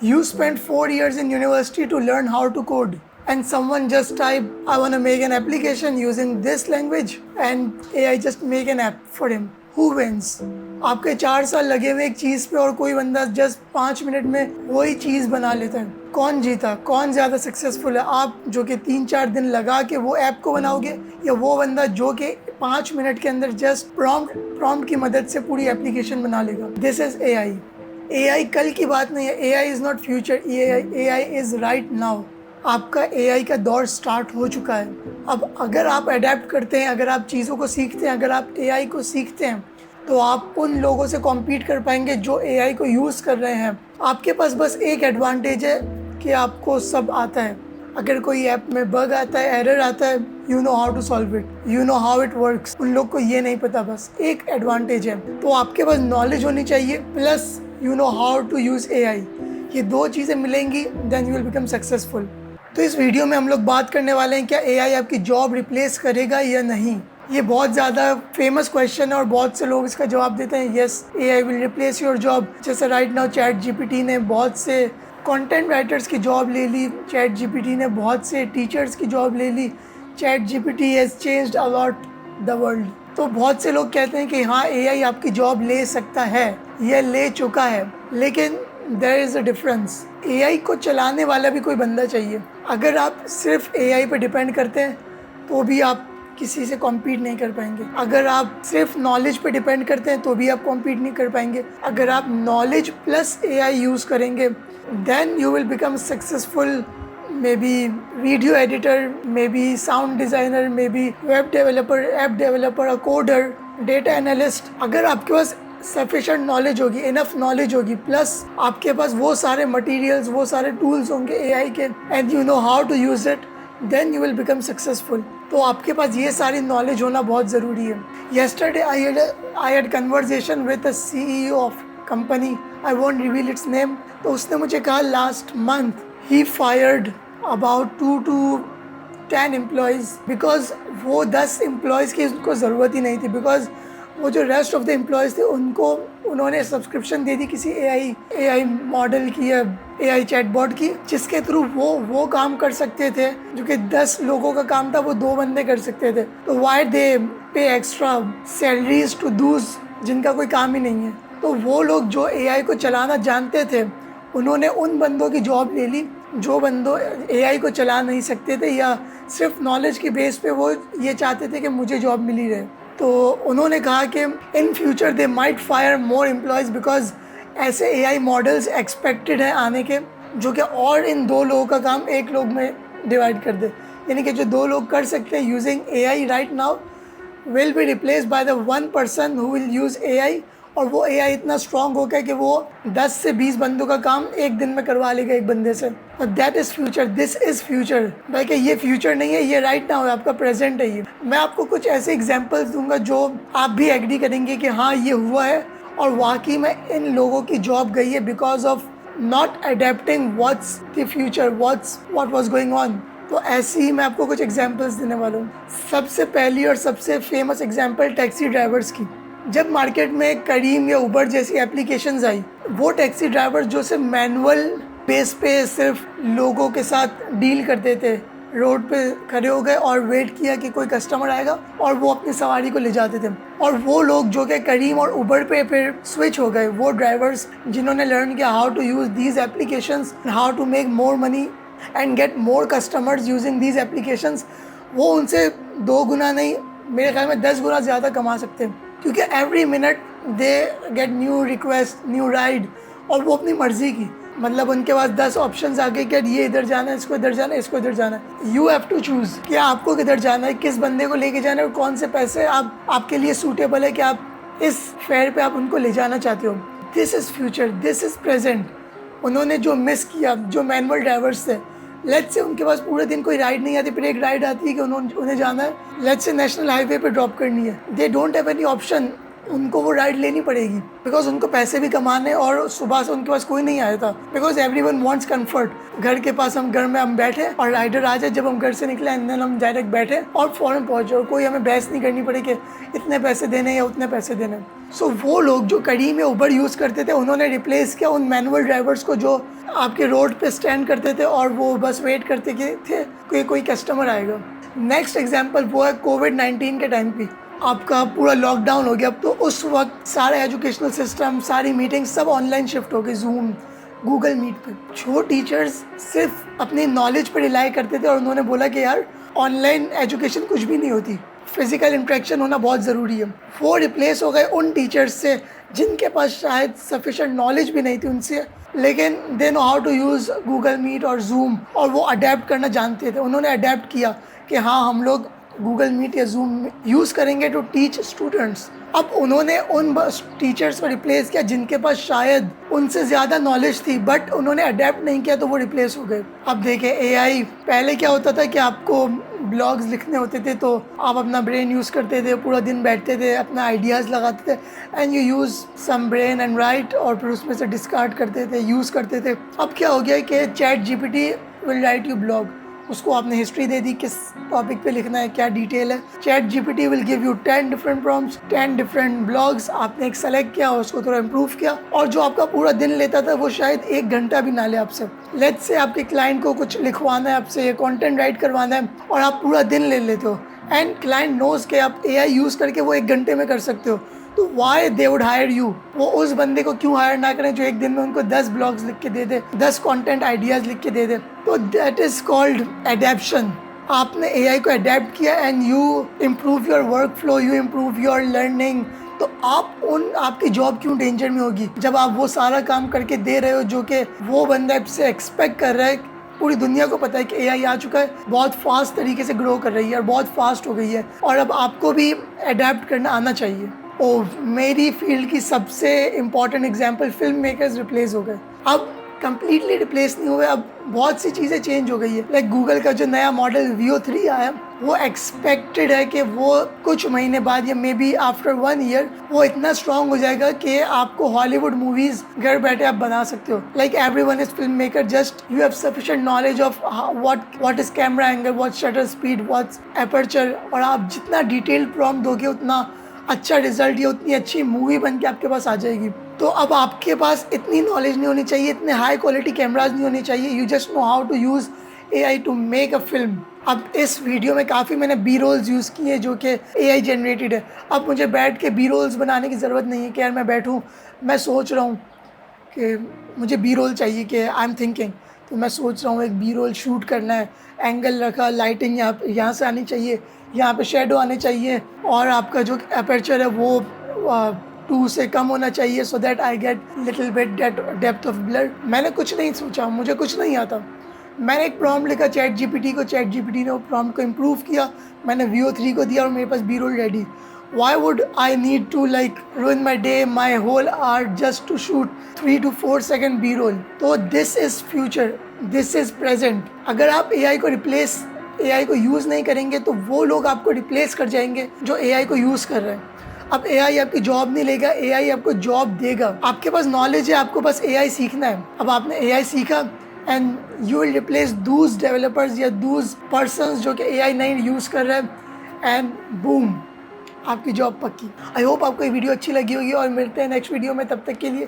You spent 4 years in university to learn how to code, and someone just type, I want to make an application using this language, and AI just make an app for him. Who wins? आपके 4 साल लगे हुए एक चीज़ पे और कोई बंदा just 5 minute में वही चीज़ बना लेता है। कौन जीता? कौन ज़्यादा सक्सेसफुल है? आप जो कि 3-4 दिन लगा के वो ऐप को बनाओगे, या वो बंदा जो कि 5 मिनट के अंदर जस्ट प्रॉम्प्ट की मदद से पूरी एप्लीकेशन बना लेगा? This is AI। AI कल की बात नहीं है। AI is not future, AI is right now. आपका AI का दौर स्टार्ट हो चुका है। अब अगर आप अडेप्ट करते हैं, अगर आप चीज़ों को सीखते हैं, अगर आप AI को सीखते हैं, तो आप उन लोगों से कॉम्पीट कर पाएंगे जो AI को यूज़ कर रहे हैं। आपके पास बस एक एडवांटेज है कि आपको सब आता है। अगर कोई ऐप में बग आता है, एरर आता है, you know how to solve it, you know how it works. उन लोग को ये नहीं पता, बस एक एडवांटेज है। तो आपके पास नॉलेज होनी चाहिए, plus you know how to use AI। ये दो चीज़ें मिलेंगी, then you will become successful. तो इस वीडियो में हम लोग बात करने वाले हैं, क्या AI आपकी जॉब रिप्लेस करेगा या नहीं। ये बहुत ज़्यादा फेमस क्वेश्चन है और बहुत से लोग इसका जवाब देते हैं, yes AI will replace your job. जैसे राइट नाउ ChatGPT ने बहुत से कंटेंट राइटर्स की जॉब ले ली, ChatGPT ने बहुत से टीचर्स की जॉब ले ली। ChatGPT has changed a lot the world. तो बहुत से लोग कहते हैं कि हाँ AI आपकी जॉब ले सकता है, यह ले चुका है, लेकिन there is a difference. AI को चलाने वाला भी कोई बंदा चाहिए। अगर आप सिर्फ AI पे डिपेंड करते हैं तो भी आप किसी से कॉम्पीट नहीं कर पाएंगे। अगर आप सिर्फ नॉलेज पे डिपेंड करते हैं तो भी आप कॉम्पीट नहीं कर पाएंगे। अगर आप नॉलेज प्लस AI यूज़ करेंगे, then you will become successful. Maybe video editor, maybe sound designer, maybe web developer, app developer, a coder, data analyst. अगर आपके पास सफिशेंट नॉलेज होगी, इनफ नॉलेज होगी, plus आपके पास वो सारे मटेरियल्स, वो सारे टूल्स होंगे AI के, and you know how to use it, then you will become successful. तो आपके पास ये सारी नॉलेज होना बहुत ज़रूरी है। Yesterday I had conversation with a CEO of company, I won't reveal it's name. तो उसने मुझे कहा last month he fired about 2 to 10 employees, because वो 10 एम्प्लॉयज़ की उनको ज़रूरत ही नहीं थी। बिकॉज वो जो रेस्ट ऑफ द एम्प्लॉयज़ थे उनको उन्होंने सब्सक्रिप्शन दे दी किसी AI मॉडल की या AI चैटबॉट की, जिसके थ्रू वो काम कर सकते थे जो कि 10 लोगों का काम था वो 2 बंदे कर सकते थे। तो वाई दे पे एक्स्ट्रा सैलरीज टू दूज जिनका कोई काम ही नहीं है। तो वो लोग जो AI को चलाना जानते थे, उन्होंने उन बंदों की जॉब ले ली जो बंदों AI को चला नहीं सकते थे, या सिर्फ नॉलेज की बेस पे वो ये चाहते थे कि मुझे जॉब मिल ही रहे। तो उन्होंने कहा कि in future they might fire more employees, because ऐसे AI मॉडल्स एक्सपेक्टेड हैं आने के, जो कि और इन 2 लोगों का काम 1 लोग में डिवाइड कर दे। यानी कि जो 2 लोग कर सकते हैं using AI right now will be replace by the 1 person who will use AI। और वो AI इतना स्ट्रॉन्ग हो गया कि वो 10 से 20 बंदों का काम एक दिन में करवा लेगा एक बंदे से। और that is future, this is future. भाई कि ये फ्यूचर नहीं है, ये राइट नाउ है, आपका प्रेजेंट है। ये मैं आपको कुछ ऐसे एग्जांपल्स दूंगा जो आप भी एग्री करेंगे कि हाँ ये हुआ है और वाकई में इन लोगों की जॉब गई है because of not adapting what's the future, what was going on. तो ऐसे ही मैं आपको कुछ एग्जांपल्स देने वाला हूँ। सबसे पहली और सबसे फेमस एग्जांपल टैक्सी ड्राइवर्स की। जब मार्केट में करीम या उबर जैसी एप्लीकेशंस आई, वो टैक्सी ड्राइवर जो सिर्फ मैनुअल बेस पे सिर्फ लोगों के साथ डील करते थे, रोड पे खड़े हो गए और वेट किया कि कोई कस्टमर आएगा और वो अपनी सवारी को ले जाते थे। और वो लोग जो कि करीम और उबर पे फिर स्विच हो गए, वो ड्राइवर्स जिन्होंने लर्न किया how to use these applications, how to make more money and get more customers using these applications, वो उनसे 2 गुना नहीं, मेरे ख्याल में 10 गुना ज़्यादा कमा सकते हैं। क्योंकि every minute they get new request, new ride, और वो अपनी मर्ज़ी की, मतलब उनके पास 10 ऑप्शंस आ गए कि ये इधर जाना है, इसको इधर जाना है, इसको इधर जाना है। यू हैव टू चूज़ कि आपको किधर जाना है, किस बंदे को लेके जाना है और कौन से पैसे आपके लिए सूटेबल है कि आप इस फेयर पे आप उनको ले जाना चाहते हो। This is future, this is present. उन्होंने जो मिस किया, जो मैनुअल ड्राइवर्स थे, लेट्स से उनके पास पूरे दिन कोई राइड नहीं आती, फिर एक राइड आती है कि उन्हें जाना है, लेट्स से नेशनल हाईवे पे ड्रॉप करनी है, they don't have any option, उनको वो राइड लेनी पड़ेगी बिकॉज उनको पैसे भी कमाने और सुबह से उनके पास कोई नहीं आया था। बिकॉज एवरीवन वांट्स कंफर्ट, घर के पास घर में हम बैठे और राइडर आ जाए, जब हम घर से निकले एंड देन हम डायरेक्ट बैठे और फ़ौरन पहुँचे और कोई हमें बहस नहीं करनी पड़ी कि इतने पैसे देने या उतने पैसे देने। सो वो लोग जो कड़ी में उबर यूज़ करते थे उन्होंने रिप्लेस किया उन मैनुअल ड्राइवर्स को जो आपके रोड पे स्टैंड करते थे और वो बस वेट करते थे कि कोई कस्टमर आएगा। नेक्स्ट एग्जांपल वो है कोविड-19 के टाइम पे आपका पूरा लॉकडाउन हो गया। अब तो उस वक्त सारे एजुकेशनल सिस्टम, सारी मीटिंग्स सब ऑनलाइन शिफ्ट हो गई, जूम, गूगल मीट पे। जो टीचर्स सिर्फ अपनी नॉलेज पर रिलाई करते थे और उन्होंने बोला कि यार ऑनलाइन एजुकेशन कुछ भी नहीं होती, फिज़िकल इंटरेक्शन होना बहुत ज़रूरी है, वो रिप्लेस हो गए उन टीचर्स से जिनके पास शायद सफिशेंट नॉलेज भी नहीं थी उनसे, लेकिन they know how to use Google Meet और जूम और वो अडेप्ट करना जानते थे। उन्होंने अडेप्ट किया कि हाँ हम लोग गूगल मीट या जूम यूज़ करेंगे टू टीच स्टूडेंट्स। अब उन्होंने उन टीचर्स को रिप्लेस किया जिनके पास शायद उनसे ज़्यादा नॉलेज थी, बट उन्होंने अडेप्ट नहीं किया तो वो रिप्लेस हो गए। अब देखें एआई, पहले क्या होता था कि आपको ब्लॉग्स लिखने होते थे तो आप अपना ब्रेन यूज़ करते थे, पूरा दिन बैठते थे, अपना आइडियाज़ लगाते थे and you use some brain and right, और फिर उसमें से डिस्कार्ड करते थे, यूज़ करते थे। अब क्या हो गया कि chat GPT will write you blog, उसको आपने हिस्ट्री दे दी, किस टॉपिक पे लिखना है, क्या डिटेल है। Chat GPT will give you 10 different prompts, 10 different blogs, आपने एक सेलेक्ट किया और उसको थोड़ा इम्प्रूव किया, और जो आपका पूरा दिन लेता था वो शायद 1 घंटा भी ना ले आपसे। लेट्स से आपके क्लाइंट को कुछ लिखवाना है, आपसे कंटेंट राइट करवाना है और आप पूरा दिन ले लेते हो एंड क्लाइंट नोज के आप एआई यूज़ करके वो 1 घंटे में कर सकते हो, तो why they would hire you. वो उस बंदे को क्यों हायर ना करें जो एक दिन में उनको 10 ब्लॉग्स लिख के दे दे, 10 कंटेंट आइडियाज़ लिख के दे दे। तो दैट इज़ कॉल्ड एडेप्शन। आपने एआई को अडेप्ट किया and you improve your work flow, you improve your learning. तो आपकी जॉब क्यों डेंजर में होगी जब आप वो सारा काम करके दे रहे हो जो कि वो बंदा आपसे एक्सपेक्ट कर रहा है। पूरी दुनिया को पता है कि एआई आ चुका है, बहुत फास्ट तरीके से ग्रो कर रही है और बहुत फास्ट हो गई है, और अब आपको भी अडेप्ट करना आना चाहिए। मेरी फील्ड की सबसे important example, film makers replace हो गए। अब कंप्लीटली रिप्लेस नहीं हुए, अब बहुत सी चीज़ें चेंज हो गई है। लाइक गूगल का जो नया मॉडल Veo 3 आया, वो एक्सपेक्टेड है कि वो कुछ महीने बाद या मे बी आफ्टर 1 ईयर वो इतना स्ट्रॉन्ग हो जाएगा कि आपको हॉलीवुड मूवीज़ घर बैठे आप बना सकते हो। Like everyone is film maker, just you have sufficient knowledge of what is camera angle, what shutter speed, what's aperture, और आप जितना डिटेल प्रॉम्प्ट दोगे उतना अच्छा रिजल्ट या उतनी अच्छी मूवी बन के आपके पास आ जाएगी। तो अब आपके पास इतनी नॉलेज नहीं होनी चाहिए, इतने हाई क्वालिटी कैमराज नहीं होने चाहिए, you just know how to use AI to make a film. अब इस वीडियो में काफ़ी मैंने बी रोल्स यूज़ किए हैं जो कि एआई जनरेटेड है। अब मुझे बैठ के बी रोल्स बनाने की ज़रूरत नहीं है कि यार मैं बैठूँ, मैं सोच रहा हूँ कि मुझे बी रोल चाहिए, कि आई एम थिंकिंग, तो मैं सोच रहा हूँ एक बी रोल शूट करना है, एंगल रखा, लाइटिंग यहाँ से आनी चाहिए, यहाँ पे शेडो आने चाहिए, और आपका जो अपर्चर है वो 2 से कम होना चाहिए so that I get little bit depth of blur. मैंने कुछ नहीं सोचा, मुझे कुछ नहीं आता, मैंने एक प्रॉम्प्ट लिखा चैट जीपीटी को, चैट जीपीटी ने वो प्रॉम्प्ट को इम्प्रूव किया, मैंने Veo 3 को दिया और मेरे पास B roll ready. Why would I need to like ruin my day, my whole hour just to shoot 3 to 4 second B-roll? तो this is future, this is present। अगर आप AI को यूज़ नहीं करेंगे तो वो लोग आपको रिप्लेस कर जाएंगे जो AI को यूज़ कर रहे हैं। अब AI आपकी जॉब नहीं लेगा, AI आपको जॉब देगा। आपके पास नॉलेज है, आपको बस AI सीखना है। अब आपने AI सीखा and you will replace Dooj developers या दूज पर्सनस जो कि AI नहीं यूज़ कर रहे हैं, एंड बूम, आपकी जॉब पक्की। आई होप आपको ये वीडियो अच्छी लगी होगी और मिलते हैं नेक्स्ट वीडियो में, तब तक के लिए